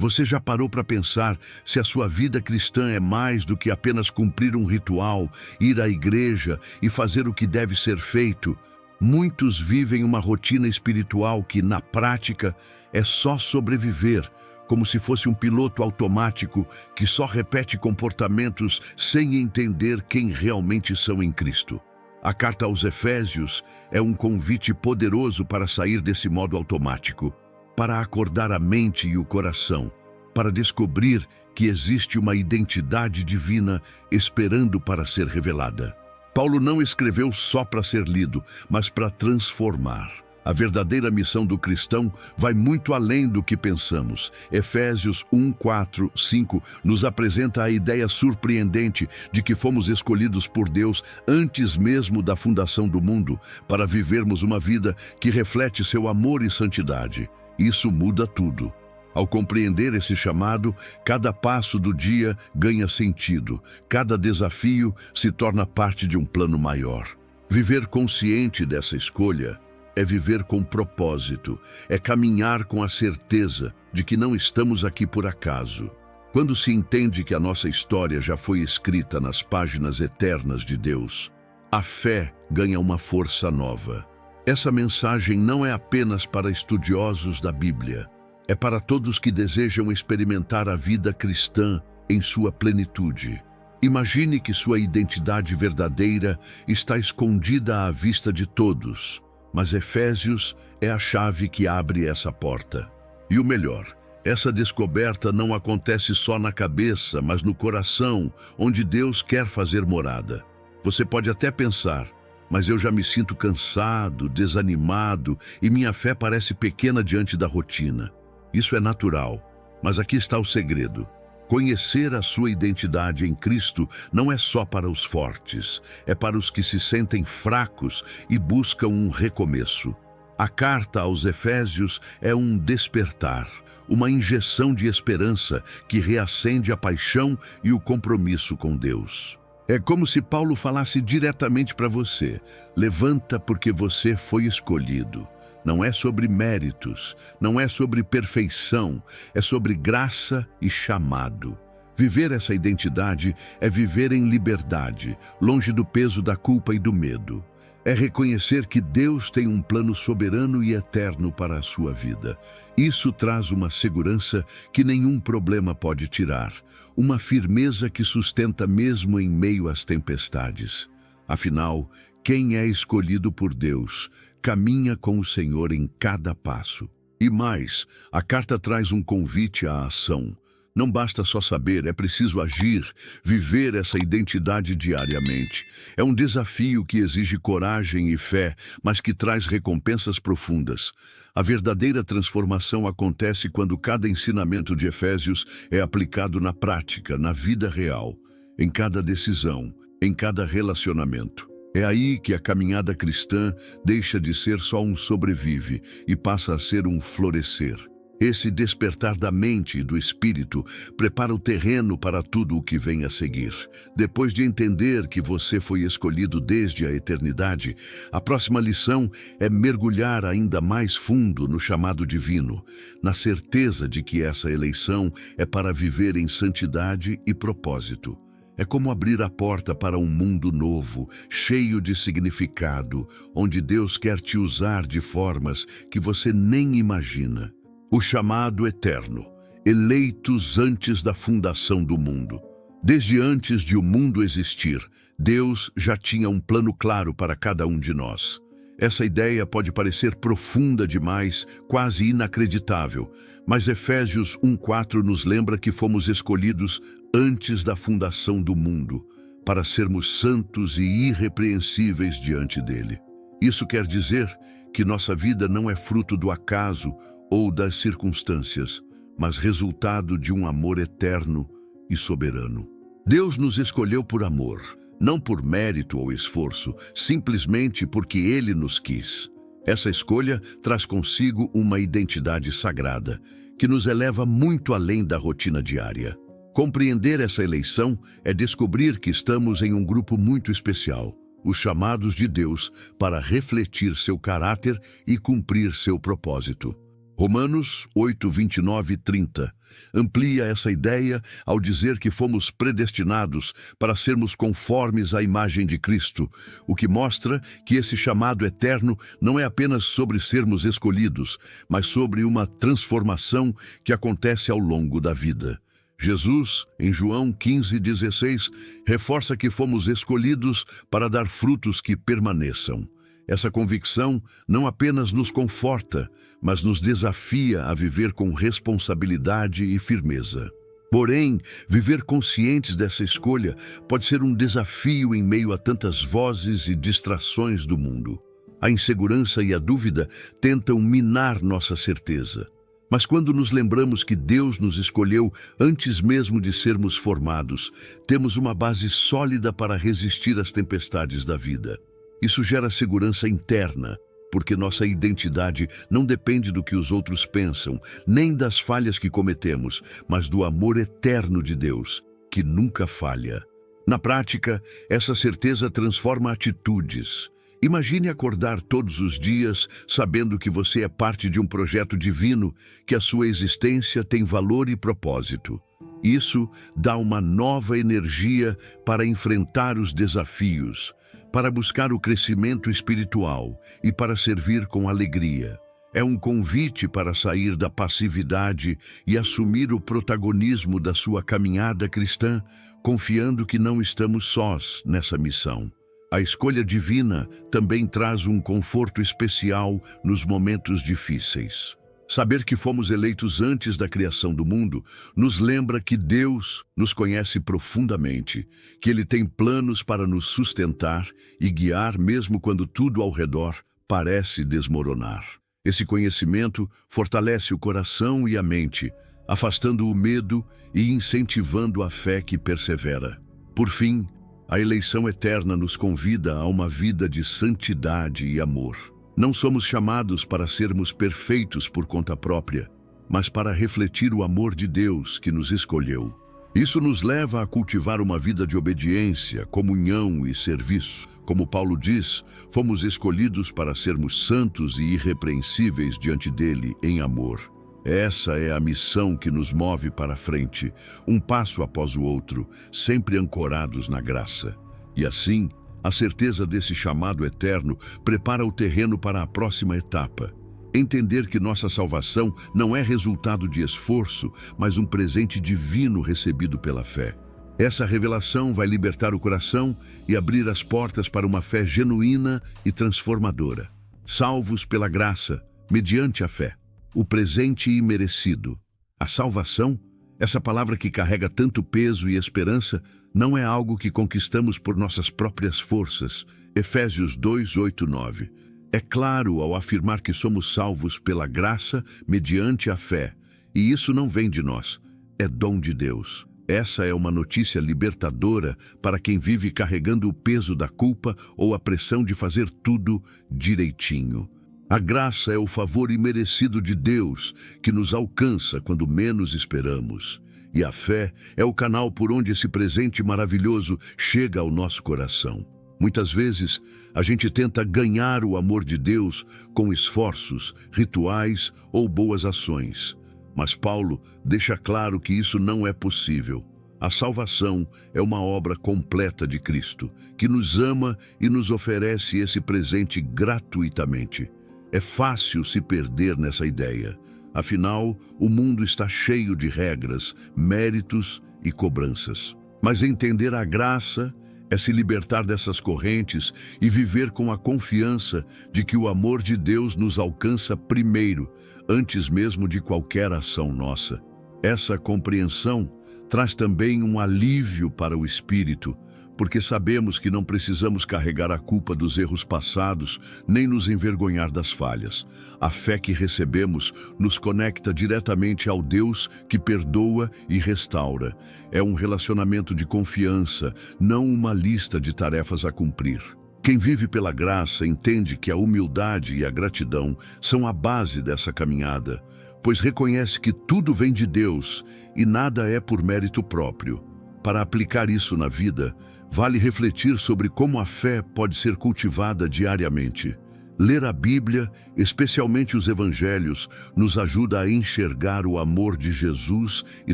Você já parou para pensar se a sua vida cristã é mais do que apenas cumprir um ritual, ir à igreja e fazer o que deve ser feito? Muitos vivem uma rotina espiritual que, na prática, é só sobreviver, como se fosse um piloto automático que só repete comportamentos sem entender quem realmente são em Cristo. A carta aos Efésios é um convite poderoso para sair desse modo automático, para acordar a mente e o coração, para descobrir que existe uma identidade divina esperando para ser revelada. Paulo não escreveu só para ser lido, mas para transformar. A verdadeira missão do cristão vai muito além do que pensamos. Efésios 1, 4, 5 nos apresenta a ideia surpreendente de que fomos escolhidos por Deus antes mesmo da fundação do mundo, para vivermos uma vida que reflete seu amor e santidade. Isso muda tudo. Ao compreender esse chamado, cada passo do dia ganha sentido, cada desafio se torna parte de um plano maior. Viver consciente dessa escolha é viver com propósito, é caminhar com a certeza de que não estamos aqui por acaso. Quando se entende que a nossa história já foi escrita nas páginas eternas de Deus, a fé ganha uma força nova. Essa mensagem não é apenas para estudiosos da Bíblia, é para todos que desejam experimentar a vida cristã em sua plenitude. Imagine que sua identidade verdadeira está escondida à vista de todos, mas Efésios é a chave que abre essa porta. E o melhor, essa descoberta não acontece só na cabeça, mas no coração, onde Deus quer fazer morada. Você pode até pensar, mas eu já me sinto cansado, desanimado e minha fé parece pequena diante da rotina. Isso é natural, mas aqui está o segredo. Conhecer a sua identidade em Cristo não é só para os fortes, é para os que se sentem fracos e buscam um recomeço. A carta aos Efésios é um despertar, uma injeção de esperança que reacende a paixão e o compromisso com Deus. É como se Paulo falasse diretamente para você: levanta porque você foi escolhido. Não é sobre méritos, não é sobre perfeição, é sobre graça e chamado. Viver essa identidade é viver em liberdade, longe do peso da culpa e do medo. É reconhecer que Deus tem um plano soberano e eterno para a sua vida. Isso traz uma segurança que nenhum problema pode tirar, uma firmeza que sustenta mesmo em meio às tempestades. Afinal, quem é escolhido por Deus caminha com o Senhor em cada passo. E mais, a carta traz um convite à ação. Não basta só saber, é preciso agir, viver essa identidade diariamente. É um desafio que exige coragem e fé, mas que traz recompensas profundas. A verdadeira transformação acontece quando cada ensinamento de Efésios é aplicado na prática, na vida real, em cada decisão, em cada relacionamento. É aí que a caminhada cristã deixa de ser só um sobrevive e passa a ser um florescer. Esse despertar da mente e do espírito prepara o terreno para tudo o que vem a seguir. Depois de entender que você foi escolhido desde a eternidade, a próxima lição é mergulhar ainda mais fundo no chamado divino, na certeza de que essa eleição é para viver em santidade e propósito. É como abrir a porta para um mundo novo, cheio de significado, onde Deus quer te usar de formas que você nem imagina. O chamado eterno, eleitos antes da fundação do mundo. Desde antes de o mundo existir, Deus já tinha um plano claro para cada um de nós. Essa ideia pode parecer profunda demais, quase inacreditável, mas Efésios 1:4 nos lembra que fomos escolhidos antes da fundação do mundo, para sermos santos e irrepreensíveis diante dele. Isso quer dizer que nossa vida não é fruto do acaso ou das circunstâncias, mas resultado de um amor eterno e soberano. Deus nos escolheu por amor, não por mérito ou esforço, simplesmente porque Ele nos quis. Essa escolha traz consigo uma identidade sagrada, que nos eleva muito além da rotina diária. Compreender essa eleição é descobrir que estamos em um grupo muito especial, os chamados de Deus para refletir seu caráter e cumprir seu propósito. Romanos 8, 29 e 30 amplia essa ideia ao dizer que fomos predestinados para sermos conformes à imagem de Cristo, o que mostra que esse chamado eterno não é apenas sobre sermos escolhidos, mas sobre uma transformação que acontece ao longo da vida. Jesus, em João 15:16, reforça que fomos escolhidos para dar frutos que permaneçam. Essa convicção não apenas nos conforta, mas nos desafia a viver com responsabilidade e firmeza. Porém, viver conscientes dessa escolha pode ser um desafio em meio a tantas vozes e distrações do mundo. A insegurança e a dúvida tentam minar nossa certeza. Mas quando nos lembramos que Deus nos escolheu antes mesmo de sermos formados, temos uma base sólida para resistir às tempestades da vida. Isso gera segurança interna, porque nossa identidade não depende do que os outros pensam, nem das falhas que cometemos, mas do amor eterno de Deus, que nunca falha. Na prática, essa certeza transforma atitudes. Imagine acordar todos os dias sabendo que você é parte de um projeto divino, que a sua existência tem valor e propósito. Isso dá uma nova energia para enfrentar os desafios, para buscar o crescimento espiritual e para servir com alegria. É um convite para sair da passividade e assumir o protagonismo da sua caminhada cristã, confiando que não estamos sós nessa missão. A escolha divina também traz um conforto especial nos momentos difíceis. Saber que fomos eleitos antes da criação do mundo nos lembra que Deus nos conhece profundamente, que Ele tem planos para nos sustentar e guiar mesmo quando tudo ao redor parece desmoronar. Esse conhecimento fortalece o coração e a mente, afastando o medo e incentivando a fé que persevera. Por fim, a eleição eterna nos convida a uma vida de santidade e amor. Não somos chamados para sermos perfeitos por conta própria, mas para refletir o amor de Deus que nos escolheu. Isso nos leva a cultivar uma vida de obediência, comunhão e serviço. Como Paulo diz, fomos escolhidos para sermos santos e irrepreensíveis diante dele em amor. Essa é a missão que nos move para a frente, um passo após o outro, sempre ancorados na graça. E assim, a certeza desse chamado eterno prepara o terreno para a próxima etapa. Entender que nossa salvação não é resultado de esforço, mas um presente divino recebido pela fé. Essa revelação vai libertar o coração e abrir as portas para uma fé genuína e transformadora. Salvos pela graça, mediante a fé. O presente imerecido. A salvação, essa palavra que carrega tanto peso e esperança, não é algo que conquistamos por nossas próprias forças. Efésios 2, 8, 9. É claro ao afirmar que somos salvos pela graça mediante a fé. E isso não vem de nós, é dom de Deus. Essa é uma notícia libertadora para quem vive carregando o peso da culpa ou a pressão de fazer tudo direitinho. A graça é o favor imerecido de Deus que nos alcança quando menos esperamos. E a fé é o canal por onde esse presente maravilhoso chega ao nosso coração. Muitas vezes, a gente tenta ganhar o amor de Deus com esforços, rituais ou boas ações. Mas Paulo deixa claro que isso não é possível. A salvação é uma obra completa de Cristo, que nos ama e nos oferece esse presente gratuitamente. É fácil se perder nessa ideia. Afinal, o mundo está cheio de regras, méritos e cobranças. Mas entender a graça é se libertar dessas correntes e viver com a confiança de que o amor de Deus nos alcança primeiro, antes mesmo de qualquer ação nossa. Essa compreensão traz também um alívio para o espírito, porque sabemos que não precisamos carregar a culpa dos erros passados, nem nos envergonhar das falhas. A fé que recebemos nos conecta diretamente ao Deus que perdoa e restaura. É um relacionamento de confiança, não uma lista de tarefas a cumprir. Quem vive pela graça entende que a humildade e a gratidão são a base dessa caminhada, pois reconhece que tudo vem de Deus e nada é por mérito próprio. Para aplicar isso na vida, vale refletir sobre como a fé pode ser cultivada diariamente. Ler a Bíblia, especialmente os Evangelhos, nos ajuda a enxergar o amor de Jesus e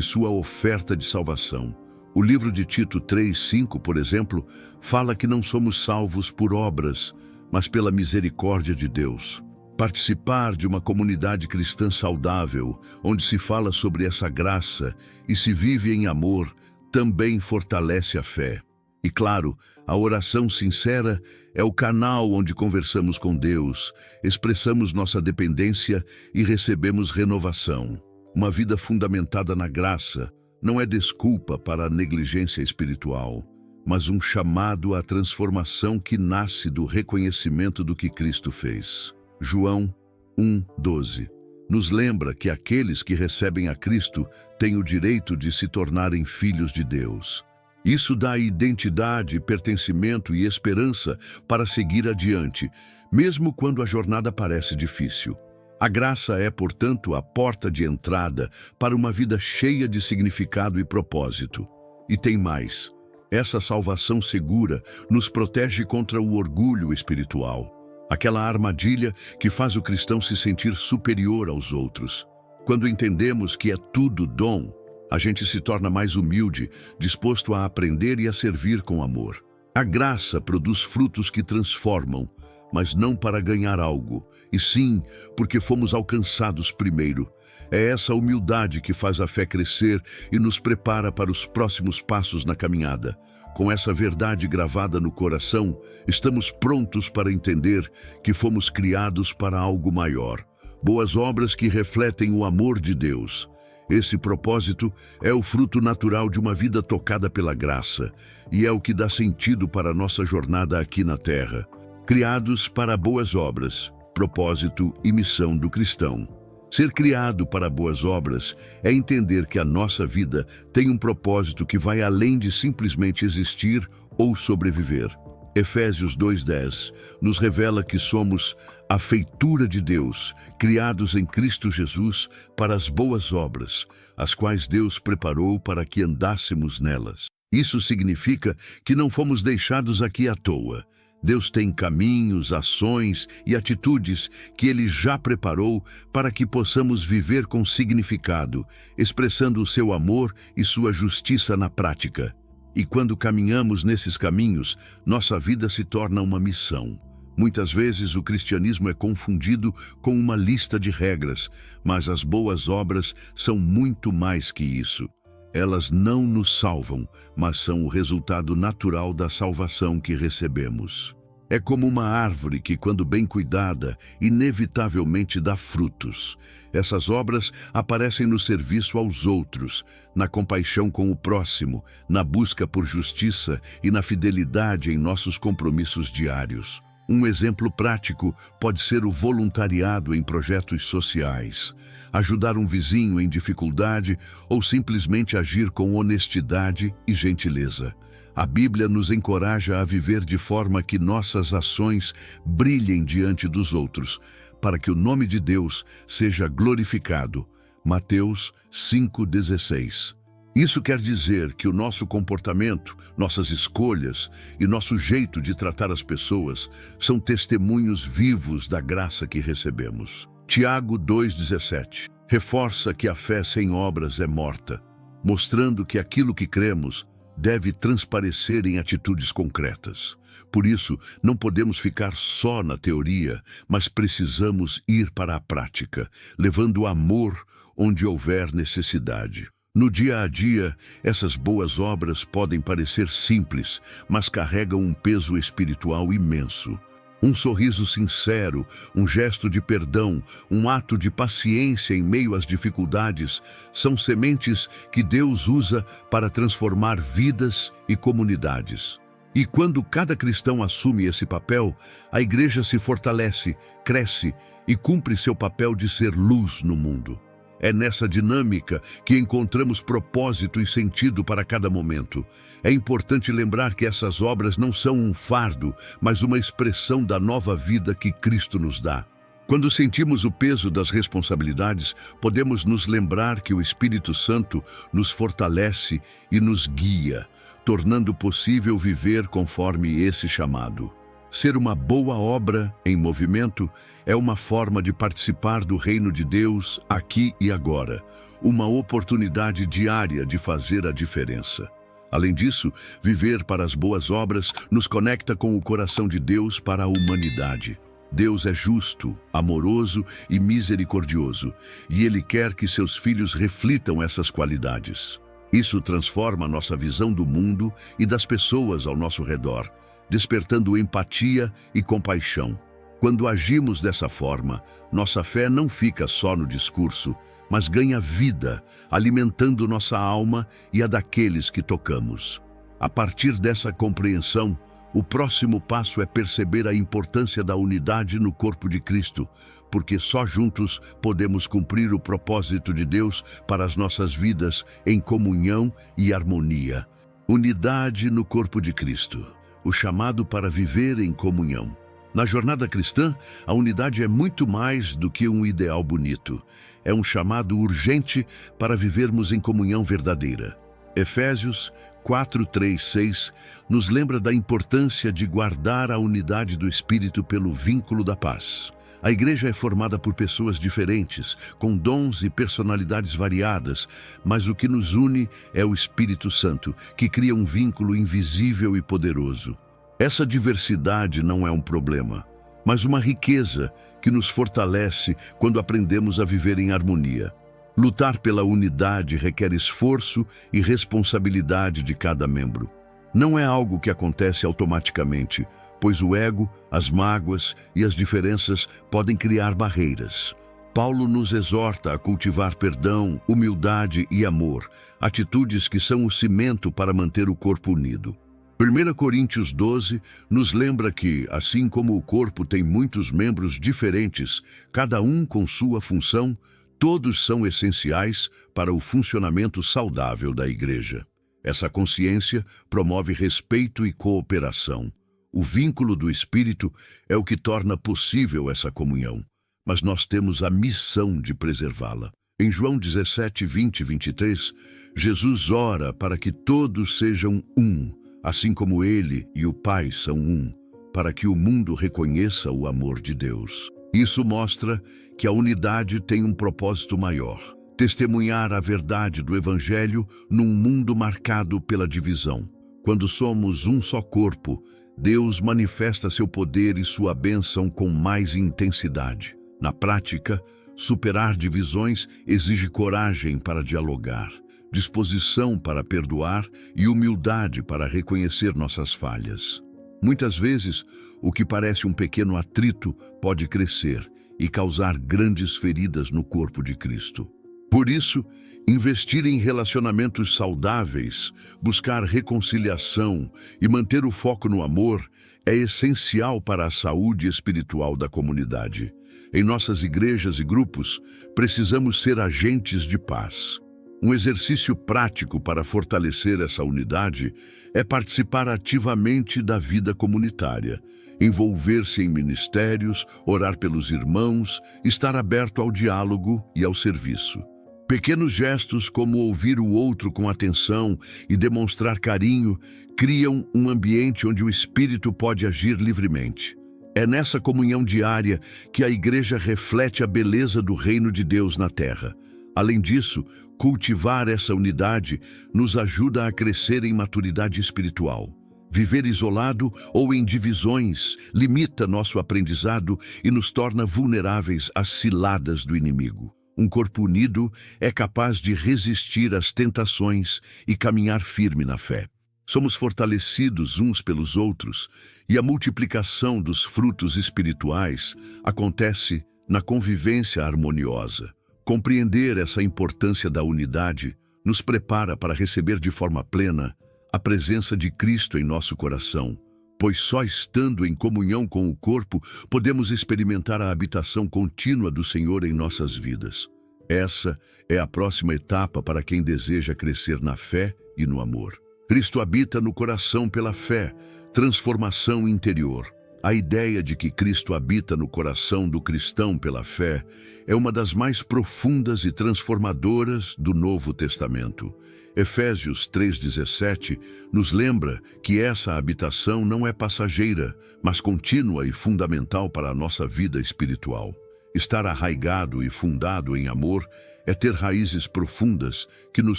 sua oferta de salvação. O livro de Tito 3:5, por exemplo, fala que não somos salvos por obras, mas pela misericórdia de Deus. Participar de uma comunidade cristã saudável, onde se fala sobre essa graça e se vive em amor, também fortalece a fé. E claro, a oração sincera é o canal onde conversamos com Deus, expressamos nossa dependência e recebemos renovação. Uma vida fundamentada na graça não é desculpa para a negligência espiritual, mas um chamado à transformação que nasce do reconhecimento do que Cristo fez. João 1:12 nos lembra que aqueles que recebem a Cristo têm o direito de se tornarem filhos de Deus. Isso dá identidade, pertencimento e esperança para seguir adiante, mesmo quando a jornada parece difícil. A graça é, portanto, a porta de entrada para uma vida cheia de significado e propósito. E tem mais. Essa salvação segura nos protege contra o orgulho espiritual, aquela armadilha que faz o cristão se sentir superior aos outros. Quando entendemos que é tudo dom, a gente se torna mais humilde, disposto a aprender e a servir com amor. A graça produz frutos que transformam, mas não para ganhar algo, e sim porque fomos alcançados primeiro. É essa humildade que faz a fé crescer e nos prepara para os próximos passos na caminhada. Com essa verdade gravada no coração, estamos prontos para entender que fomos criados para algo maior. Boas obras que refletem o amor de Deus. Esse propósito é o fruto natural de uma vida tocada pela graça e é o que dá sentido para a nossa jornada aqui na Terra. Criados para boas obras, propósito e missão do cristão. Ser criado para boas obras é entender que a nossa vida tem um propósito que vai além de simplesmente existir ou sobreviver. Efésios 2:10 nos revela que somos a feitura de Deus, criados em Cristo Jesus para as boas obras, as quais Deus preparou para que andássemos nelas. Isso significa que não fomos deixados aqui à toa. Deus tem caminhos, ações e atitudes que Ele já preparou para que possamos viver com significado, expressando o seu amor e sua justiça na prática. E quando caminhamos nesses caminhos, nossa vida se torna uma missão. Muitas vezes o cristianismo é confundido com uma lista de regras, mas as boas obras são muito mais que isso. Elas não nos salvam, mas são o resultado natural da salvação que recebemos. É como uma árvore que, quando bem cuidada, inevitavelmente dá frutos. Essas obras aparecem no serviço aos outros, na compaixão com o próximo, na busca por justiça e na fidelidade em nossos compromissos diários. Um exemplo prático pode ser o voluntariado em projetos sociais, ajudar um vizinho em dificuldade ou simplesmente agir com honestidade e gentileza. A Bíblia nos encoraja a viver de forma que nossas ações brilhem diante dos outros, para que o nome de Deus seja glorificado. Mateus 5:16. Isso quer dizer que o nosso comportamento, nossas escolhas e nosso jeito de tratar as pessoas são testemunhos vivos da graça que recebemos. Tiago 2:17 reforça que a fé sem obras é morta, mostrando que aquilo que cremos deve transparecer em atitudes concretas. Por isso, não podemos ficar só na teoria, mas precisamos ir para a prática, levando amor onde houver necessidade. No dia a dia, essas boas obras podem parecer simples, mas carregam um peso espiritual imenso. Um sorriso sincero, um gesto de perdão, um ato de paciência em meio às dificuldades são sementes que Deus usa para transformar vidas e comunidades. E quando cada cristão assume esse papel, a igreja se fortalece, cresce e cumpre seu papel de ser luz no mundo. É nessa dinâmica que encontramos propósito e sentido para cada momento. É importante lembrar que essas obras não são um fardo, mas uma expressão da nova vida que Cristo nos dá. Quando sentimos o peso das responsabilidades, podemos nos lembrar que o Espírito Santo nos fortalece e nos guia, tornando possível viver conforme esse chamado. Ser uma boa obra em movimento é uma forma de participar do reino de Deus aqui e agora, uma oportunidade diária de fazer a diferença. Além disso, viver para as boas obras nos conecta com o coração de Deus para a humanidade. Deus é justo, amoroso e misericordioso, e Ele quer que seus filhos reflitam essas qualidades. Isso transforma nossa visão do mundo e das pessoas ao nosso redor, despertando empatia e compaixão. Quando agimos dessa forma, nossa fé não fica só no discurso, mas ganha vida, alimentando nossa alma e a daqueles que tocamos. A partir dessa compreensão, o próximo passo é perceber a importância da unidade no corpo de Cristo, porque só juntos podemos cumprir o propósito de Deus para as nossas vidas em comunhão e harmonia. Unidade no corpo de Cristo, o chamado para viver em comunhão. Na jornada cristã, a unidade é muito mais do que um ideal bonito. É um chamado urgente para vivermos em comunhão verdadeira. Efésios 4:3-6 nos lembra da importância de guardar a unidade do Espírito pelo vínculo da paz. A igreja é formada por pessoas diferentes, com dons e personalidades variadas, mas o que nos une é o Espírito Santo, que cria um vínculo invisível e poderoso. Essa diversidade não é um problema, mas uma riqueza que nos fortalece quando aprendemos a viver em harmonia. Lutar pela unidade requer esforço e responsabilidade de cada membro. Não é algo que acontece automaticamente, pois o ego, as mágoas e as diferenças podem criar barreiras. Paulo nos exorta a cultivar perdão, humildade e amor, atitudes que são o cimento para manter o corpo unido. 1 Coríntios 12 nos lembra que, assim como o corpo tem muitos membros diferentes, cada um com sua função, todos são essenciais para o funcionamento saudável da igreja. Essa consciência promove respeito e cooperação. O vínculo do Espírito é o que torna possível essa comunhão, mas nós temos a missão de preservá-la. Em João 17:20-23, Jesus ora para que todos sejam um, assim como Ele e o Pai são um, para que o mundo reconheça o amor de Deus. Isso mostra que a unidade tem um propósito maior: testemunhar a verdade do Evangelho num mundo marcado pela divisão. Quando somos um só corpo, Deus manifesta seu poder e sua bênção com mais intensidade. Na prática, superar divisões exige coragem para dialogar, disposição para perdoar e humildade para reconhecer nossas falhas. Muitas vezes, o que parece um pequeno atrito pode crescer e causar grandes feridas no corpo de Cristo. Por isso, investir em relacionamentos saudáveis, buscar reconciliação e manter o foco no amor é essencial para a saúde espiritual da comunidade. Em nossas igrejas e grupos, precisamos ser agentes de paz. Um exercício prático para fortalecer essa unidade é participar ativamente da vida comunitária, envolver-se em ministérios, orar pelos irmãos, estar aberto ao diálogo e ao serviço. Pequenos gestos como ouvir o outro com atenção e demonstrar carinho criam um ambiente onde o Espírito pode agir livremente. É nessa comunhão diária que a igreja reflete a beleza do reino de Deus na terra. Além disso, cultivar essa unidade nos ajuda a crescer em maturidade espiritual. Viver isolado ou em divisões limita nosso aprendizado e nos torna vulneráveis às ciladas do inimigo. Um corpo unido é capaz de resistir às tentações e caminhar firme na fé. Somos fortalecidos uns pelos outros e a multiplicação dos frutos espirituais acontece na convivência harmoniosa. Compreender essa importância da unidade nos prepara para receber de forma plena a presença de Cristo em nosso coração, pois só estando em comunhão com o corpo podemos experimentar a habitação contínua do Senhor em nossas vidas. Essa é a próxima etapa para quem deseja crescer na fé e no amor. Cristo habita no coração pela fé, transformação interior. A ideia de que Cristo habita no coração do cristão pela fé é uma das mais profundas e transformadoras do Novo Testamento. Efésios 3,17 nos lembra que essa habitação não é passageira, mas contínua e fundamental para a nossa vida espiritual. Estar arraigado e fundado em amor é ter raízes profundas que nos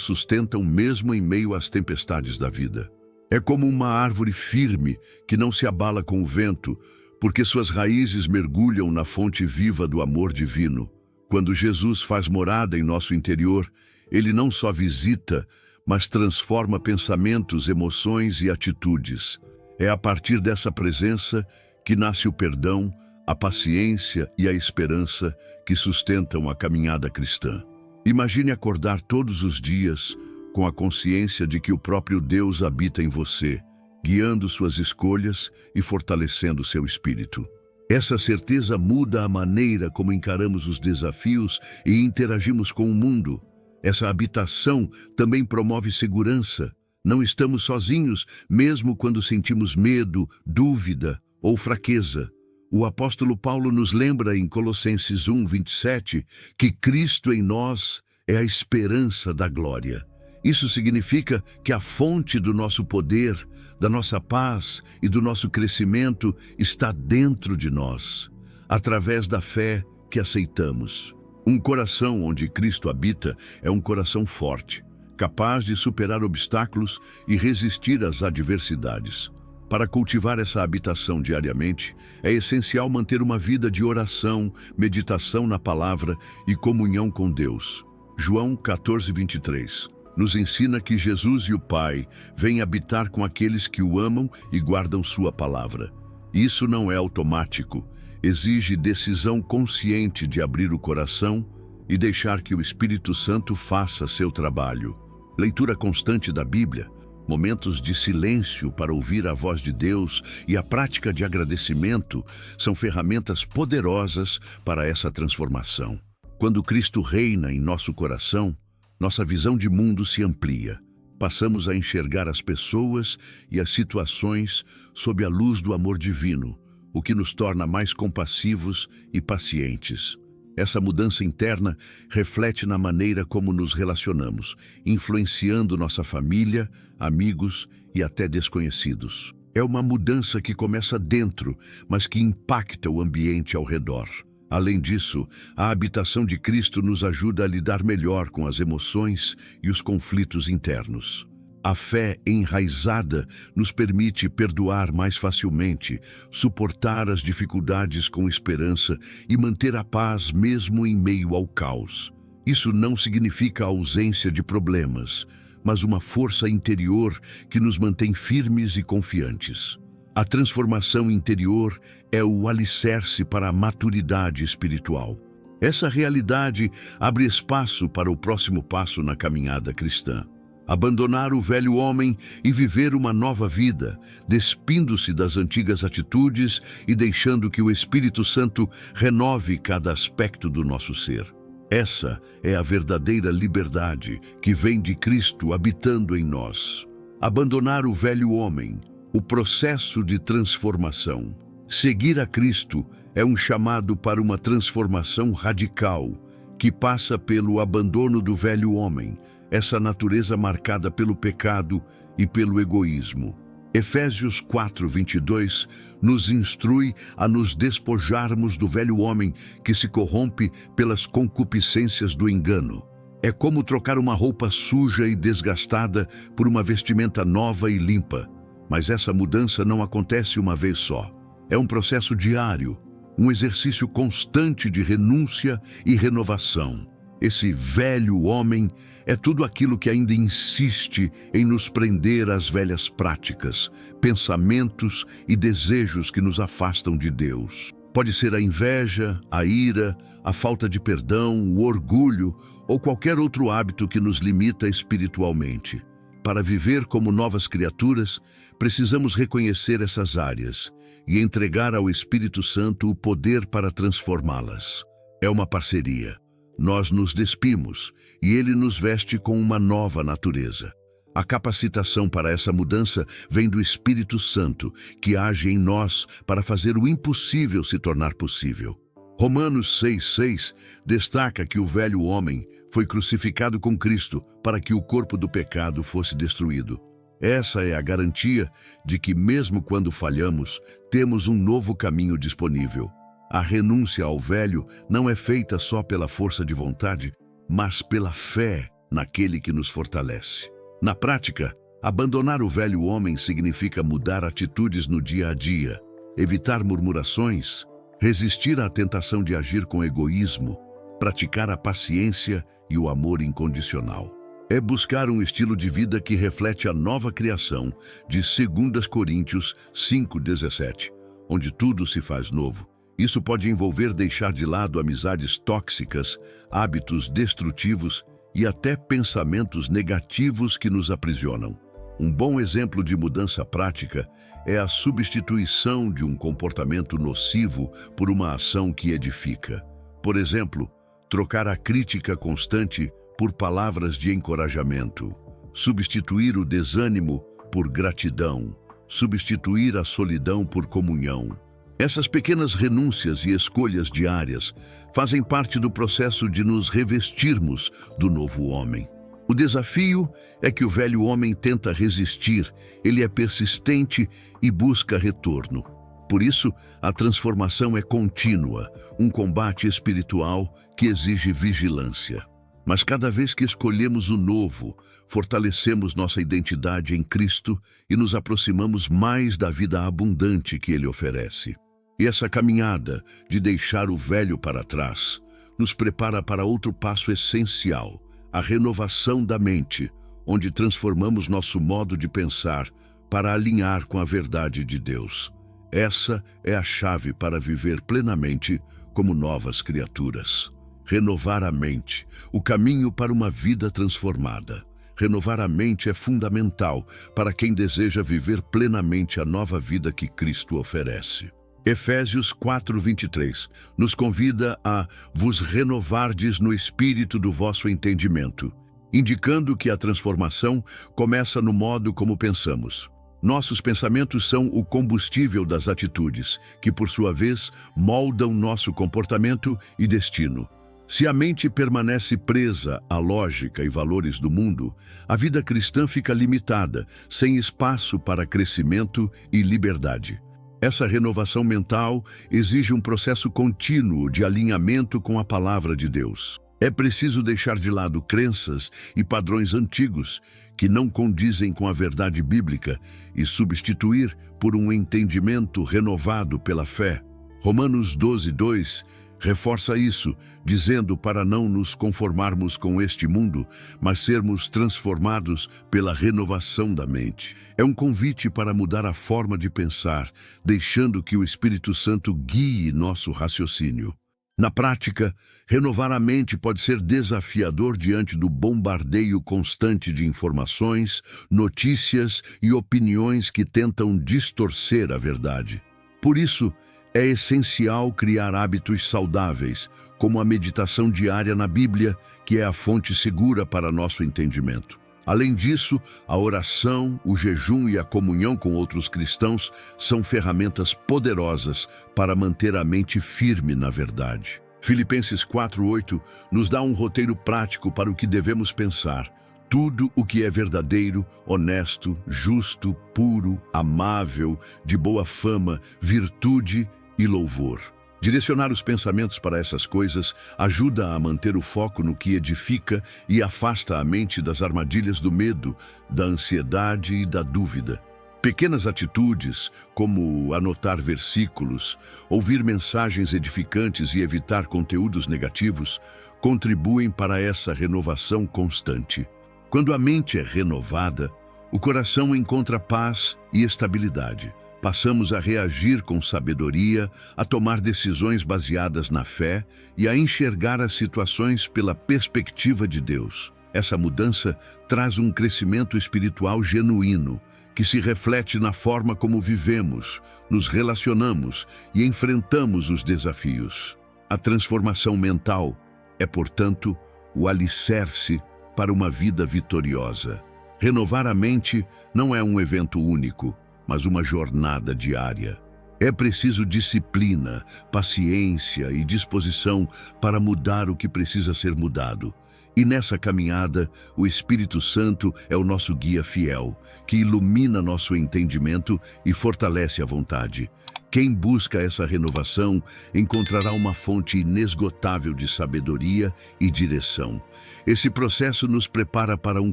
sustentam mesmo em meio às tempestades da vida. É como uma árvore firme que não se abala com o vento, porque suas raízes mergulham na fonte viva do amor divino. Quando Jesus faz morada em nosso interior, ele não só visita, mas transforma pensamentos, emoções e atitudes. É a partir dessa presença que nasce o perdão, a paciência e a esperança que sustentam a caminhada cristã. Imagine acordar todos os dias com a consciência de que o próprio Deus habita em você, guiando suas escolhas e fortalecendo seu espírito. Essa certeza muda a maneira como encaramos os desafios e interagimos com o mundo. Essa habitação também promove segurança. Não estamos sozinhos, mesmo quando sentimos medo, dúvida ou fraqueza. O apóstolo Paulo nos lembra em Colossenses 1:27 que Cristo em nós é a esperança da glória. Isso significa que a fonte do nosso poder, da nossa paz e do nosso crescimento está dentro de nós, através da fé que aceitamos. Um coração onde Cristo habita é um coração forte, capaz de superar obstáculos e resistir às adversidades. Para cultivar essa habitação diariamente, é essencial manter uma vida de oração, meditação na palavra e comunhão com Deus. João 14:23 nos ensina que Jesus e o Pai vêm habitar com aqueles que o amam e guardam sua palavra. Isso não é automático, exige decisão consciente de abrir o coração e deixar que o Espírito Santo faça seu trabalho. Leitura constante da Bíblia, momentos de silêncio para ouvir a voz de Deus e a prática de agradecimento são ferramentas poderosas para essa transformação. Quando Cristo reina em nosso coração, nossa visão de mundo se amplia. Passamos a enxergar as pessoas e as situações sob a luz do amor divino, o que nos torna mais compassivos e pacientes. Essa mudança interna reflete na maneira como nos relacionamos, influenciando nossa família, amigos e até desconhecidos. É uma mudança que começa dentro, mas que impacta o ambiente ao redor. Além disso, a habitação de Cristo nos ajuda a lidar melhor com as emoções e os conflitos internos. A fé enraizada nos permite perdoar mais facilmente, suportar as dificuldades com esperança e manter a paz mesmo em meio ao caos. Isso não significa a ausência de problemas, mas uma força interior que nos mantém firmes e confiantes. A transformação interior é o alicerce para a maturidade espiritual. Essa realidade abre espaço para o próximo passo na caminhada cristã. Abandonar o velho homem e viver uma nova vida, despindo-se das antigas atitudes e deixando que o Espírito Santo renove cada aspecto do nosso ser. Essa é a verdadeira liberdade que vem de Cristo habitando em nós. Abandonar o velho homem, o processo de transformação. Seguir a Cristo é um chamado para uma transformação radical, que passa pelo abandono do velho homem, essa natureza marcada pelo pecado e pelo egoísmo. Efésios 4:22 nos instrui a nos despojarmos do velho homem que se corrompe pelas concupiscências do engano. É como trocar uma roupa suja e desgastada por uma vestimenta nova e limpa. Mas essa mudança não acontece uma vez só. É um processo diário, um exercício constante de renúncia e renovação. Esse velho homem é tudo aquilo que ainda insiste em nos prender às velhas práticas, pensamentos e desejos que nos afastam de Deus. Pode ser a inveja, a ira, a falta de perdão, o orgulho ou qualquer outro hábito que nos limita espiritualmente. Para viver como novas criaturas, precisamos reconhecer essas áreas e entregar ao Espírito Santo o poder para transformá-las. É uma parceria. Nós nos despimos e Ele nos veste com uma nova natureza. A capacitação para essa mudança vem do Espírito Santo, que age em nós para fazer o impossível se tornar possível. Romanos 6,6 destaca que o velho homem foi crucificado com Cristo para que o corpo do pecado fosse destruído. Essa é a garantia de que, mesmo quando falhamos, temos um novo caminho disponível. A renúncia ao velho não é feita só pela força de vontade, mas pela fé naquele que nos fortalece. Na prática, abandonar o velho homem significa mudar atitudes no dia a dia, evitar murmurações, resistir à tentação de agir com egoísmo, praticar a paciência e o amor incondicional. É buscar um estilo de vida que reflete a nova criação de 2 Coríntios 5,17, onde tudo se faz novo. Isso pode envolver deixar de lado amizades tóxicas, hábitos destrutivos e até pensamentos negativos que nos aprisionam. Um bom exemplo de mudança prática é a substituição de um comportamento nocivo por uma ação que edifica. Por exemplo, trocar a crítica constante por palavras de encorajamento, substituir o desânimo por gratidão, substituir a solidão por comunhão. Essas pequenas renúncias e escolhas diárias fazem parte do processo de nos revestirmos do novo homem. O desafio é que o velho homem tenta resistir, ele é persistente e busca retorno. Por isso, a transformação é contínua, um combate espiritual que exige vigilância. Mas cada vez que escolhemos o novo, fortalecemos nossa identidade em Cristo e nos aproximamos mais da vida abundante que Ele oferece. E essa caminhada de deixar o velho para trás nos prepara para outro passo essencial, a renovação da mente, onde transformamos nosso modo de pensar para alinhar com a verdade de Deus. Essa é a chave para viver plenamente como novas criaturas. Renovar a mente, o caminho para uma vida transformada. Renovar a mente é fundamental para quem deseja viver plenamente a nova vida que Cristo oferece. Efésios 4:23 nos convida a vos renovardes no espírito do vosso entendimento, indicando que a transformação começa no modo como pensamos. Nossos pensamentos são o combustível das atitudes, que por sua vez moldam nosso comportamento e destino. Se a mente permanece presa à lógica e valores do mundo, a vida cristã fica limitada, sem espaço para crescimento e liberdade. Essa renovação mental exige um processo contínuo de alinhamento com a palavra de Deus. É preciso deixar de lado crenças e padrões antigos que não condizem com a verdade bíblica e substituir por um entendimento renovado pela fé. Romanos 12:2 reforça isso, dizendo para não nos conformarmos com este mundo, mas sermos transformados pela renovação da mente. É um convite para mudar a forma de pensar, deixando que o Espírito Santo guie nosso raciocínio. Na prática, renovar a mente pode ser desafiador diante do bombardeio constante de informações, notícias e opiniões que tentam distorcer a verdade. Por isso, é essencial criar hábitos saudáveis, como a meditação diária na Bíblia, que é a fonte segura para nosso entendimento. Além disso, a oração, o jejum e a comunhão com outros cristãos são ferramentas poderosas para manter a mente firme na verdade. Filipenses 4:8 nos dá um roteiro prático para o que devemos pensar. Tudo o que é verdadeiro, honesto, justo, puro, amável, de boa fama, virtude e louvor. Direcionar os pensamentos para essas coisas ajuda a manter o foco no que edifica e afasta a mente das armadilhas do medo, da ansiedade e da dúvida. Pequenas atitudes, como anotar versículos, ouvir mensagens edificantes e evitar conteúdos negativos, contribuem para essa renovação constante. Quando a mente é renovada, o coração encontra paz e estabilidade. Passamos a reagir com sabedoria, a tomar decisões baseadas na fé e a enxergar as situações pela perspectiva de Deus. Essa mudança traz um crescimento espiritual genuíno, que se reflete na forma como vivemos, nos relacionamos e enfrentamos os desafios. A transformação mental é, portanto, o alicerce para uma vida vitoriosa. Renovar a mente não é um evento único, mas uma jornada diária. É preciso disciplina, paciência e disposição para mudar o que precisa ser mudado. E nessa caminhada, o Espírito Santo é o nosso guia fiel, que ilumina nosso entendimento e fortalece a vontade. Quem busca essa renovação encontrará uma fonte inesgotável de sabedoria e direção. Esse processo nos prepara para um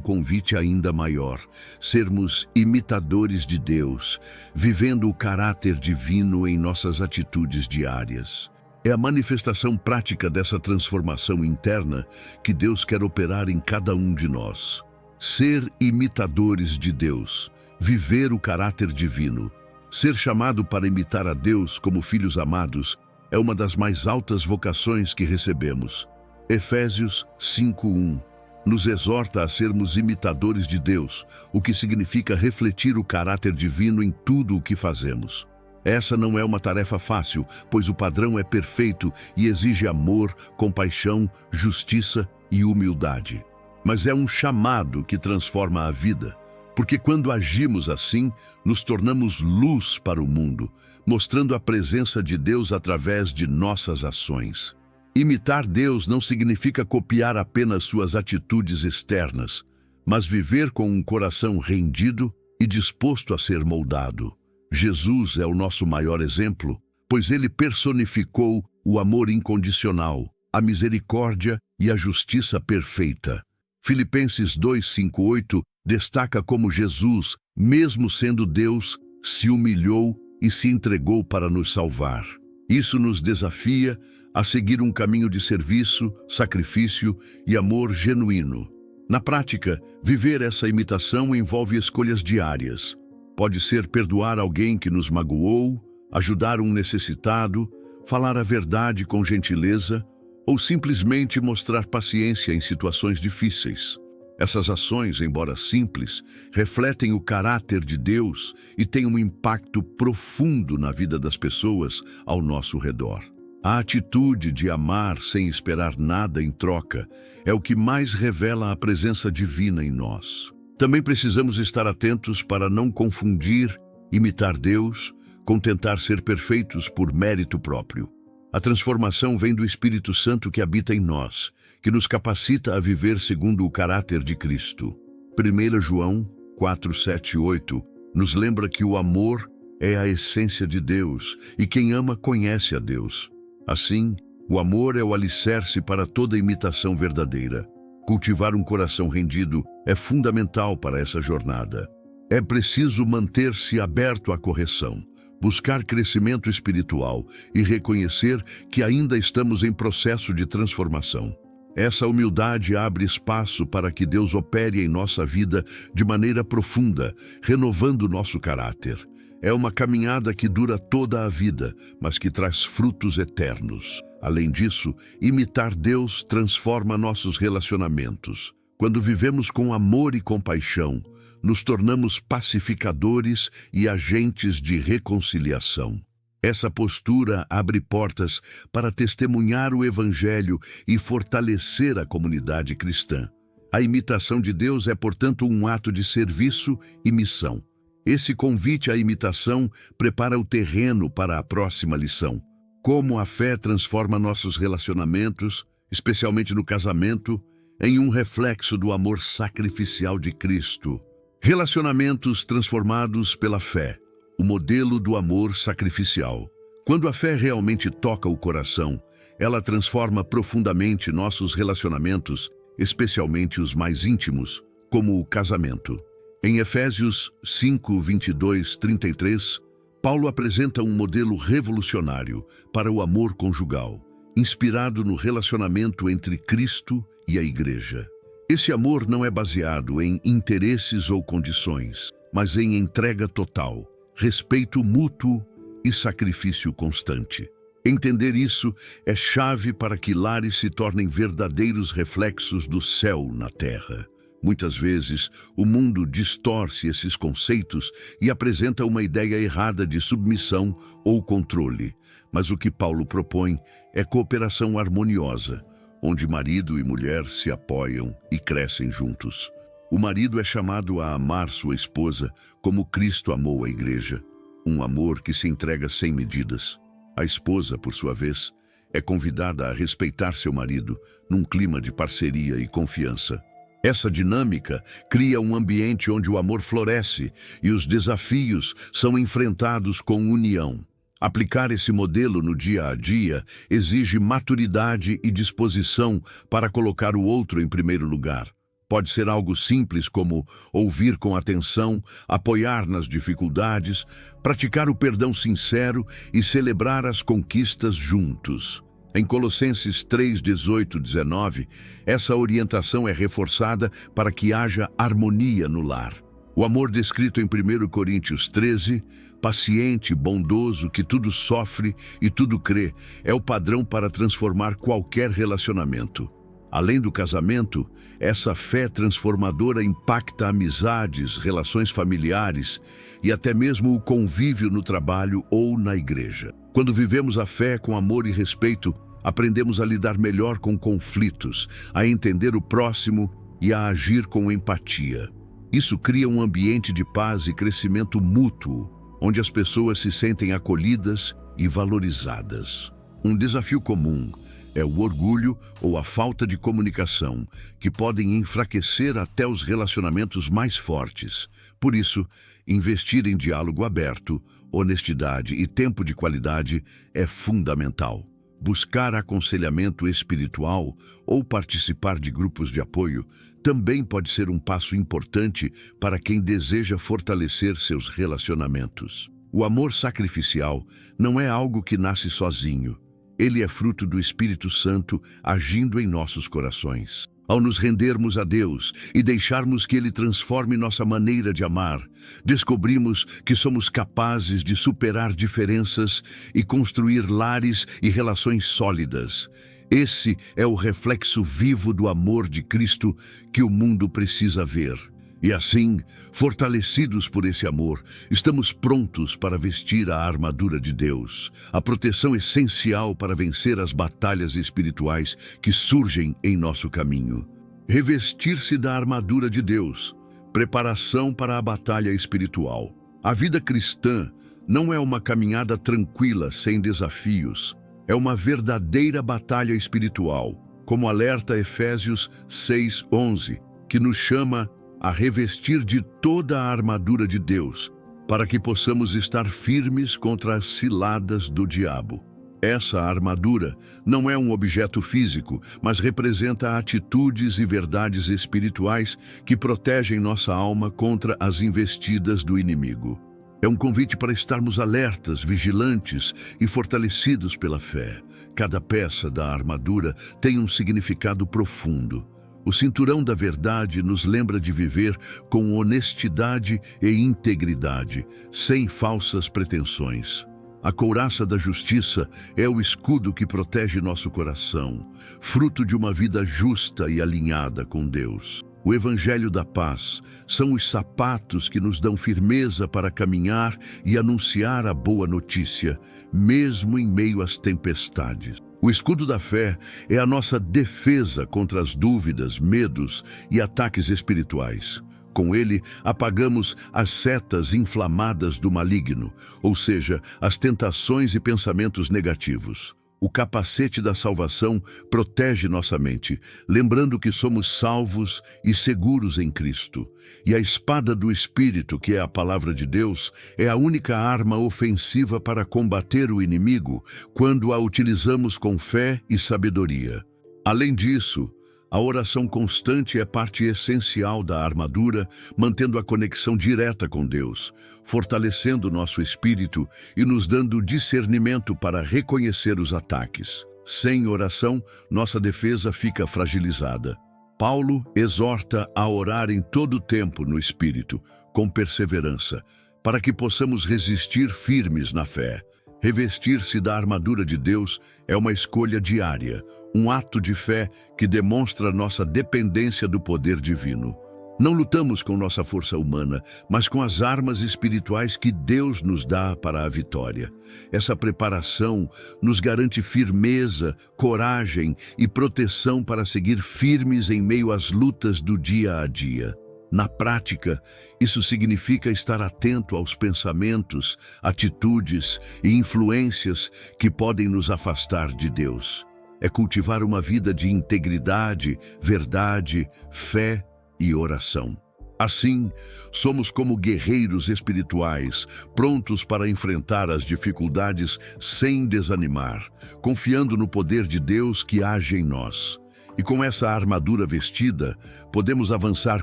convite ainda maior: sermos imitadores de Deus, vivendo o caráter divino em nossas atitudes diárias. É a manifestação prática dessa transformação interna que Deus quer operar em cada um de nós. Ser imitadores de Deus, viver o caráter divino, ser chamado para imitar a Deus como filhos amados é uma das mais altas vocações que recebemos. Efésios 5:1 nos exorta a sermos imitadores de Deus, o que significa refletir o caráter divino em tudo o que fazemos. Essa não é uma tarefa fácil, pois o padrão é perfeito e exige amor, compaixão, justiça e humildade. Mas é um chamado que transforma a vida, porque quando agimos assim, nos tornamos luz para o mundo, mostrando a presença de Deus através de nossas ações. Imitar Deus não significa copiar apenas suas atitudes externas, mas viver com um coração rendido e disposto a ser moldado. Jesus é o nosso maior exemplo, pois ele personificou o amor incondicional, a misericórdia e a justiça perfeita. Filipenses 2:5-8 destaca como Jesus, mesmo sendo Deus, se humilhou e se entregou para nos salvar. Isso nos desafia a seguir um caminho de serviço, sacrifício e amor genuíno. Na prática, viver essa imitação envolve escolhas diárias. Pode ser perdoar alguém que nos magoou, ajudar um necessitado, falar a verdade com gentileza ou simplesmente mostrar paciência em situações difíceis. Essas ações, embora simples, refletem o caráter de Deus e têm um impacto profundo na vida das pessoas ao nosso redor. A atitude de amar sem esperar nada em troca é o que mais revela a presença divina em nós. Também precisamos estar atentos para não confundir imitar Deus com tentar ser perfeitos por mérito próprio. A transformação vem do Espírito Santo que habita em nós, que nos capacita a viver segundo o caráter de Cristo. 1 João 4:7-8 nos lembra que o amor é a essência de Deus e quem ama conhece a Deus. Assim, o amor é o alicerce para toda imitação verdadeira. Cultivar um coração rendido é fundamental para essa jornada. É preciso manter-se aberto à correção, buscar crescimento espiritual e reconhecer que ainda estamos em processo de transformação. Essa humildade abre espaço para que Deus opere em nossa vida de maneira profunda, renovando nosso caráter. É uma caminhada que dura toda a vida, mas que traz frutos eternos. Além disso, imitar Deus transforma nossos relacionamentos. Quando vivemos com amor e compaixão, nos tornamos pacificadores e agentes de reconciliação. Essa postura abre portas para testemunhar o Evangelho e fortalecer a comunidade cristã. A imitação de Deus é, portanto, um ato de serviço e missão. Esse convite à imitação prepara o terreno para a próxima lição. Como a fé transforma nossos relacionamentos, especialmente no casamento, em um reflexo do amor sacrificial de Cristo. Relacionamentos transformados pela fé, o modelo do amor sacrificial. Quando a fé realmente toca o coração, ela transforma profundamente nossos relacionamentos, especialmente os mais íntimos, como o casamento. Em Efésios 5:22-33, Paulo apresenta um modelo revolucionário para o amor conjugal, inspirado no relacionamento entre Cristo e a Igreja. Esse amor não é baseado em interesses ou condições, mas em entrega total, respeito mútuo e sacrifício constante. Entender isso é chave para que lares se tornem verdadeiros reflexos do céu na terra. Muitas vezes, o mundo distorce esses conceitos e apresenta uma ideia errada de submissão ou controle. Mas o que Paulo propõe é cooperação harmoniosa, onde marido e mulher se apoiam e crescem juntos. O marido é chamado a amar sua esposa como Cristo amou a igreja, um amor que se entrega sem medidas. A esposa, por sua vez, é convidada a respeitar seu marido num clima de parceria e confiança. Essa dinâmica cria um ambiente onde o amor floresce e os desafios são enfrentados com união. Aplicar esse modelo no dia a dia exige maturidade e disposição para colocar o outro em primeiro lugar. Pode ser algo simples como ouvir com atenção, apoiar nas dificuldades, praticar o perdão sincero e celebrar as conquistas juntos. Em Colossenses 3, 18, 19, essa orientação é reforçada para que haja harmonia no lar. O amor descrito em 1 Coríntios 13, paciente, bondoso, que tudo sofre e tudo crê, é o padrão para transformar qualquer relacionamento. Além do casamento, essa fé transformadora impacta amizades, relações familiares e até mesmo o convívio no trabalho ou na igreja. Quando vivemos a fé com amor e respeito, aprendemos a lidar melhor com conflitos, a entender o próximo e a agir com empatia. Isso cria um ambiente de paz e crescimento mútuo, onde as pessoas se sentem acolhidas e valorizadas. Um desafio comum é o orgulho ou a falta de comunicação, que podem enfraquecer até os relacionamentos mais fortes. Por isso, investir em diálogo aberto, honestidade e tempo de qualidade é fundamental. Buscar aconselhamento espiritual ou participar de grupos de apoio também pode ser um passo importante para quem deseja fortalecer seus relacionamentos. O amor sacrificial não é algo que nasce sozinho. Ele é fruto do Espírito Santo agindo em nossos corações. Ao nos rendermos a Deus e deixarmos que Ele transforme nossa maneira de amar, descobrimos que somos capazes de superar diferenças e construir lares e relações sólidas. Esse é o reflexo vivo do amor de Cristo que o mundo precisa ver. E assim, fortalecidos por esse amor, estamos prontos para vestir a armadura de Deus, a proteção essencial para vencer as batalhas espirituais que surgem em nosso caminho. Revestir-se da armadura de Deus, preparação para a batalha espiritual. A vida cristã não é uma caminhada tranquila sem desafios, é uma verdadeira batalha espiritual, como alerta Efésios 6:11, que nos chama a revestir de toda a armadura de Deus, para que possamos estar firmes contra as ciladas do diabo. Essa armadura não é um objeto físico, mas representa atitudes e verdades espirituais que protegem nossa alma contra as investidas do inimigo. É um convite para estarmos alertas, vigilantes e fortalecidos pela fé. Cada peça da armadura tem um significado profundo. O cinturão da verdade nos lembra de viver com honestidade e integridade, sem falsas pretensões. A couraça da justiça é o escudo que protege nosso coração, fruto de uma vida justa e alinhada com Deus. O Evangelho da Paz são os sapatos que nos dão firmeza para caminhar e anunciar a boa notícia, mesmo em meio às tempestades. O escudo da fé é a nossa defesa contra as dúvidas, medos e ataques espirituais. Com ele, apagamos as setas inflamadas do maligno, ou seja, as tentações e pensamentos negativos. O capacete da salvação protege nossa mente, lembrando que somos salvos e seguros em Cristo. E a espada do Espírito, que é a palavra de Deus, é a única arma ofensiva para combater o inimigo quando a utilizamos com fé e sabedoria. Além disso, a oração constante é parte essencial da armadura, mantendo a conexão direta com Deus, fortalecendo nosso espírito e nos dando discernimento para reconhecer os ataques. Sem oração, nossa defesa fica fragilizada. Paulo exorta a orar em todo o tempo no Espírito, com perseverança, para que possamos resistir firmes na fé. Revestir-se da armadura de Deus é uma escolha diária, um ato de fé que demonstra nossa dependência do poder divino. Não lutamos com nossa força humana, mas com as armas espirituais que Deus nos dá para a vitória. Essa preparação nos garante firmeza, coragem e proteção para seguir firmes em meio às lutas do dia a dia. Na prática, isso significa estar atento aos pensamentos, atitudes e influências que podem nos afastar de Deus. É cultivar uma vida de integridade, verdade, fé e oração. Assim, somos como guerreiros espirituais, prontos para enfrentar as dificuldades sem desanimar, confiando no poder de Deus que age em nós. E com essa armadura vestida, podemos avançar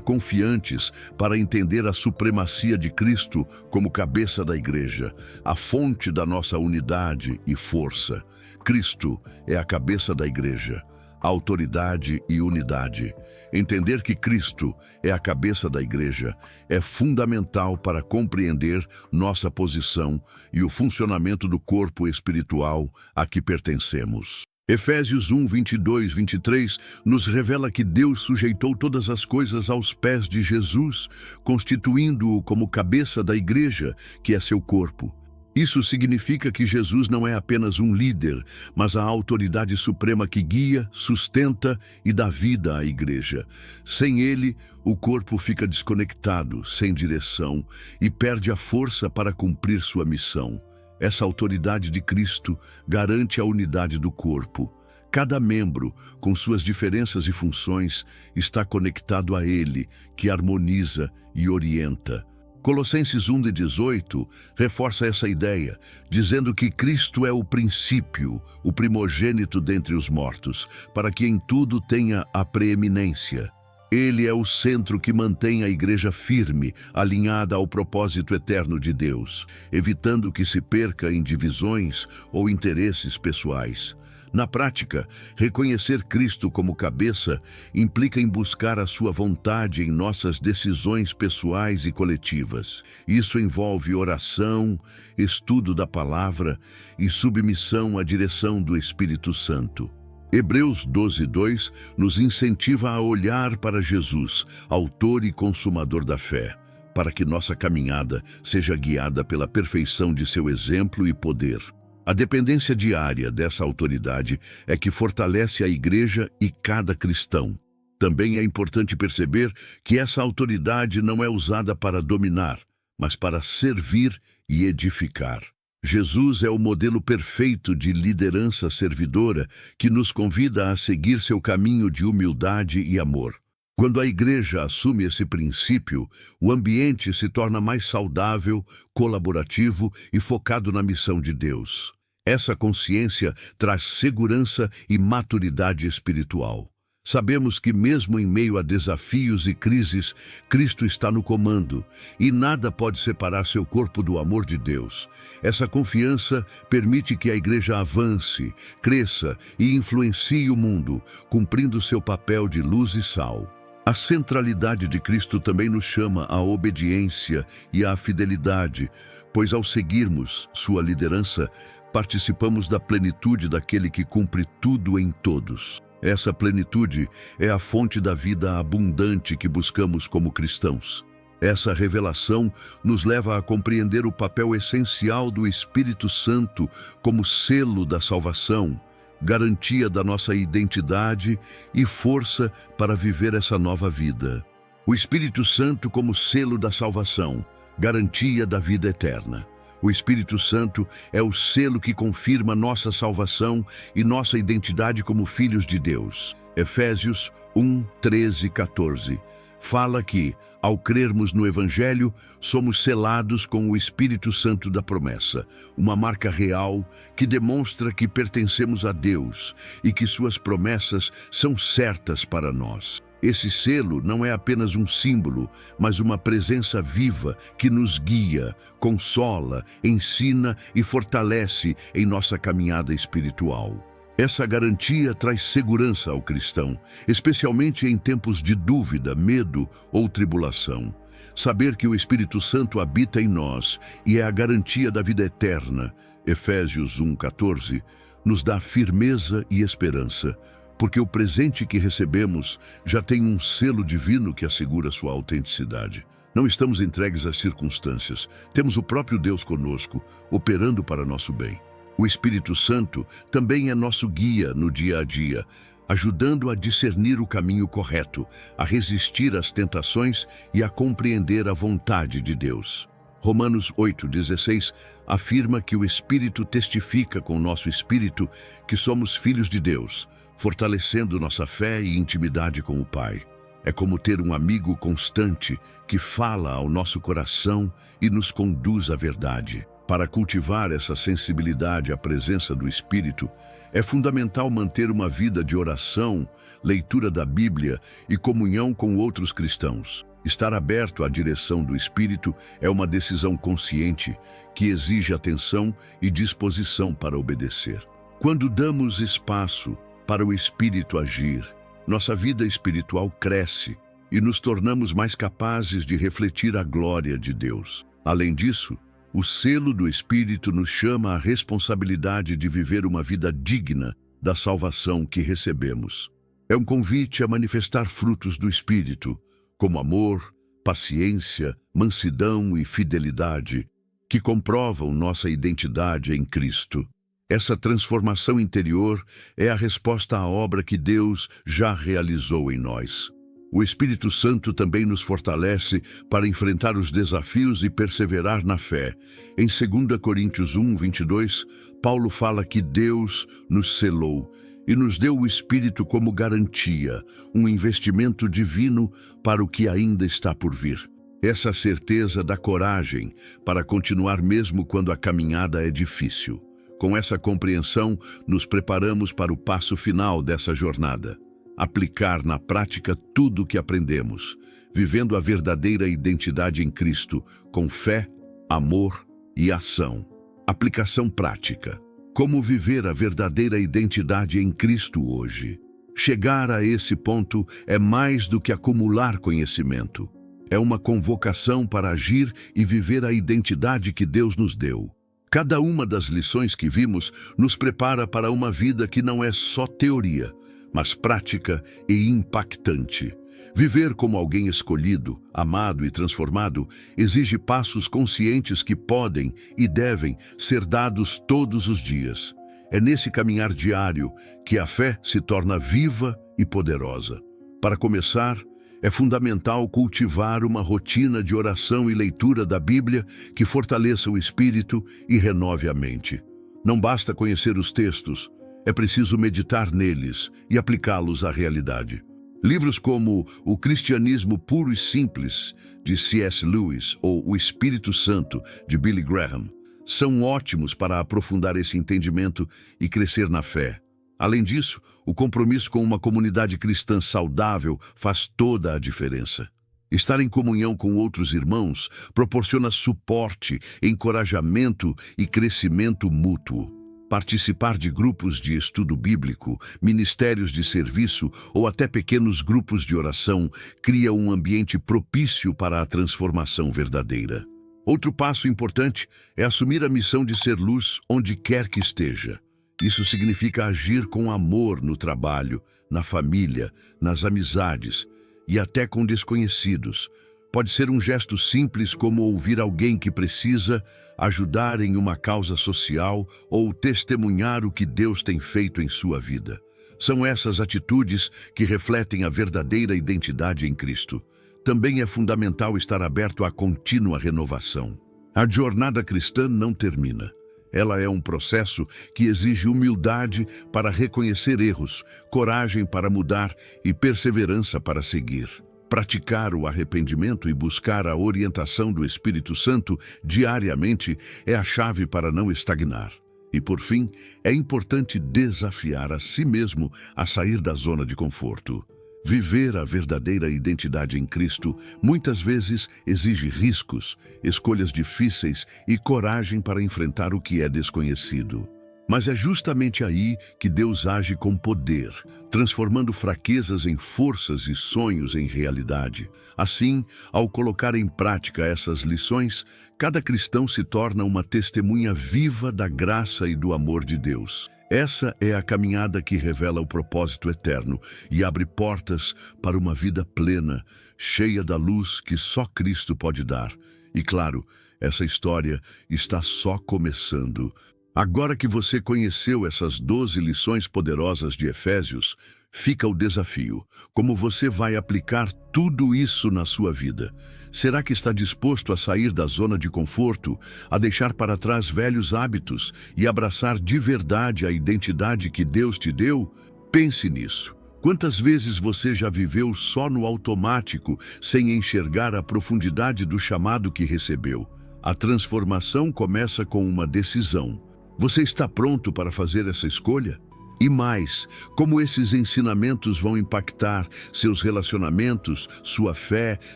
confiantes para entender a supremacia de Cristo como cabeça da Igreja, a fonte da nossa unidade e força. Cristo é a cabeça da Igreja, autoridade e unidade. Entender que Cristo é a cabeça da Igreja é fundamental para compreender nossa posição e o funcionamento do corpo espiritual a que pertencemos. Efésios 1, 22, 23 nos revela que Deus sujeitou todas as coisas aos pés de Jesus, constituindo-o como cabeça da Igreja, que é seu corpo. Isso significa que Jesus não é apenas um líder, mas a autoridade suprema que guia, sustenta e dá vida à Igreja. Sem ele, o corpo fica desconectado, sem direção e perde a força para cumprir sua missão. Essa autoridade de Cristo garante a unidade do corpo. Cada membro, com suas diferenças e funções, está conectado a Ele, que harmoniza e orienta. Colossenses 1:18 reforça essa ideia, dizendo que Cristo é o princípio, o primogênito dentre os mortos, para que em tudo tenha a preeminência. Ele é o centro que mantém a Igreja firme, alinhada ao propósito eterno de Deus, evitando que se perca em divisões ou interesses pessoais. Na prática, reconhecer Cristo como cabeça implica em buscar a sua vontade em nossas decisões pessoais e coletivas. Isso envolve oração, estudo da palavra e submissão à direção do Espírito Santo. Hebreus 12:2 nos incentiva a olhar para Jesus, autor e consumador da fé, para que nossa caminhada seja guiada pela perfeição de seu exemplo e poder. A dependência diária dessa autoridade é que fortalece a Igreja e cada cristão. Também é importante perceber que essa autoridade não é usada para dominar, mas para servir e edificar. Jesus é o modelo perfeito de liderança servidora que nos convida a seguir seu caminho de humildade e amor. Quando a Igreja assume esse princípio, o ambiente se torna mais saudável, colaborativo e focado na missão de Deus. Essa consciência traz segurança e maturidade espiritual. Sabemos que mesmo em meio a desafios e crises, Cristo está no comando e nada pode separar seu corpo do amor de Deus. Essa confiança permite que a Igreja avance, cresça e influencie o mundo, cumprindo seu papel de luz e sal. A centralidade de Cristo também nos chama à obediência e à fidelidade, pois ao seguirmos sua liderança, participamos da plenitude daquele que cumpre tudo em todos. Essa plenitude é a fonte da vida abundante que buscamos como cristãos. Essa revelação nos leva a compreender o papel essencial do Espírito Santo como selo da salvação, garantia da nossa identidade e força para viver essa nova vida. O Espírito Santo como selo da salvação, garantia da vida eterna. O Espírito Santo é o selo que confirma nossa salvação e nossa identidade como filhos de Deus. Efésios 1, 13 e 14 fala que, ao crermos no Evangelho, somos selados com o Espírito Santo da promessa, uma marca real que demonstra que pertencemos a Deus e que suas promessas são certas para nós. Esse selo não é apenas um símbolo, mas uma presença viva que nos guia, consola, ensina e fortalece em nossa caminhada espiritual. Essa garantia traz segurança ao cristão, especialmente em tempos de dúvida, medo ou tribulação. Saber que o Espírito Santo habita em nós e é a garantia da vida eterna, Efésios 1:14, nos dá firmeza e esperança, porque o presente que recebemos já tem um selo divino que assegura sua autenticidade. Não estamos entregues às circunstâncias, temos o próprio Deus conosco, operando para nosso bem. O Espírito Santo também é nosso guia no dia a dia, ajudando a discernir o caminho correto, a resistir às tentações e a compreender a vontade de Deus. Romanos 8,16 afirma que o Espírito testifica com o nosso espírito que somos filhos de Deus, fortalecendo nossa fé e intimidade com o Pai. É como ter um amigo constante que fala ao nosso coração e nos conduz à verdade. Para cultivar essa sensibilidade à presença do Espírito, é fundamental manter uma vida de oração, leitura da Bíblia e comunhão com outros cristãos. Estar aberto à direção do Espírito é uma decisão consciente que exige atenção e disposição para obedecer. Quando damos espaço para o Espírito agir, nossa vida espiritual cresce e nos tornamos mais capazes de refletir a glória de Deus. Além disso, o selo do Espírito nos chama à responsabilidade de viver uma vida digna da salvação que recebemos. É um convite a manifestar frutos do Espírito, como amor, paciência, mansidão e fidelidade, que comprovam nossa identidade em Cristo. Essa transformação interior é a resposta à obra que Deus já realizou em nós. O Espírito Santo também nos fortalece para enfrentar os desafios e perseverar na fé. Em 2 Coríntios 1:22, Paulo fala que Deus nos selou e nos deu o Espírito como garantia, um investimento divino para o que ainda está por vir. Essa certeza dá coragem para continuar mesmo quando a caminhada é difícil. Com essa compreensão, nos preparamos para o passo final dessa jornada. Aplicar na prática tudo o que aprendemos, vivendo a verdadeira identidade em Cristo, com fé, amor e ação. Aplicação prática. Como viver a verdadeira identidade em Cristo hoje? Chegar a esse ponto é mais do que acumular conhecimento. É uma convocação para agir e viver a identidade que Deus nos deu. Cada uma das lições que vimos nos prepara para uma vida que não é só teoria, mas prática e impactante. Viver como alguém escolhido, amado e transformado exige passos conscientes que podem e devem ser dados todos os dias. É nesse caminhar diário que a fé se torna viva e poderosa. Para começar, é fundamental cultivar uma rotina de oração e leitura da Bíblia que fortaleça o espírito e renove a mente. Não basta conhecer os textos, é preciso meditar neles e aplicá-los à realidade. Livros como O Cristianismo Puro e Simples, de C.S. Lewis, ou O Espírito Santo, de Billy Graham, são ótimos para aprofundar esse entendimento e crescer na fé. Além disso, o compromisso com uma comunidade cristã saudável faz toda a diferença. Estar em comunhão com outros irmãos proporciona suporte, encorajamento e crescimento mútuo. Participar de grupos de estudo bíblico, ministérios de serviço ou até pequenos grupos de oração cria um ambiente propício para a transformação verdadeira. Outro passo importante é assumir a missão de ser luz onde quer que esteja. Isso significa agir com amor no trabalho, na família, nas amizades e até com desconhecidos. Pode ser um gesto simples como ouvir alguém que precisa, ajudar em uma causa social ou testemunhar o que Deus tem feito em sua vida. São essas atitudes que refletem a verdadeira identidade em Cristo. Também é fundamental estar aberto à contínua renovação. A jornada cristã não termina. Ela é um processo que exige humildade para reconhecer erros, coragem para mudar e perseverança para seguir. Praticar o arrependimento e buscar a orientação do Espírito Santo diariamente é a chave para não estagnar. E, por fim, é importante desafiar a si mesmo a sair da zona de conforto. Viver a verdadeira identidade em Cristo muitas vezes exige riscos, escolhas difíceis e coragem para enfrentar o que é desconhecido. Mas é justamente aí que Deus age com poder, transformando fraquezas em forças e sonhos em realidade. Assim, ao colocar em prática essas lições, cada cristão se torna uma testemunha viva da graça e do amor de Deus. Essa é a caminhada que revela o propósito eterno e abre portas para uma vida plena, cheia da luz que só Cristo pode dar. E claro, essa história está só começando. Agora que você conheceu essas 12 lições poderosas de Efésios, fica o desafio. Como você vai aplicar tudo isso na sua vida? Será que está disposto a sair da zona de conforto, a deixar para trás velhos hábitos e abraçar de verdade a identidade que Deus te deu? Pense nisso. Quantas vezes você já viveu só no automático, sem enxergar a profundidade do chamado que recebeu? A transformação começa com uma decisão. Você está pronto para fazer essa escolha? E mais, como esses ensinamentos vão impactar seus relacionamentos, sua fé,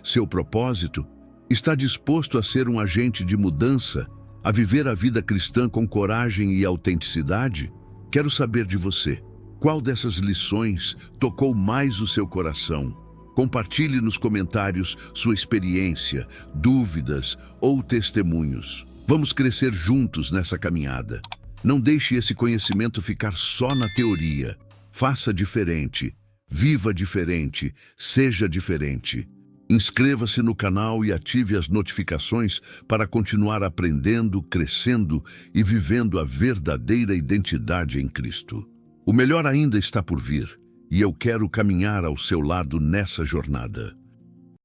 seu propósito? Está disposto a ser um agente de mudança, a viver a vida cristã com coragem e autenticidade? Quero saber de você. Qual dessas lições tocou mais o seu coração? Compartilhe nos comentários sua experiência, dúvidas ou testemunhos. Vamos crescer juntos nessa caminhada. Não deixe esse conhecimento ficar só na teoria. Faça diferente, viva diferente, seja diferente. Inscreva-se no canal e ative as notificações para continuar aprendendo, crescendo e vivendo a verdadeira identidade em Cristo. O melhor ainda está por vir, e eu quero caminhar ao seu lado nessa jornada.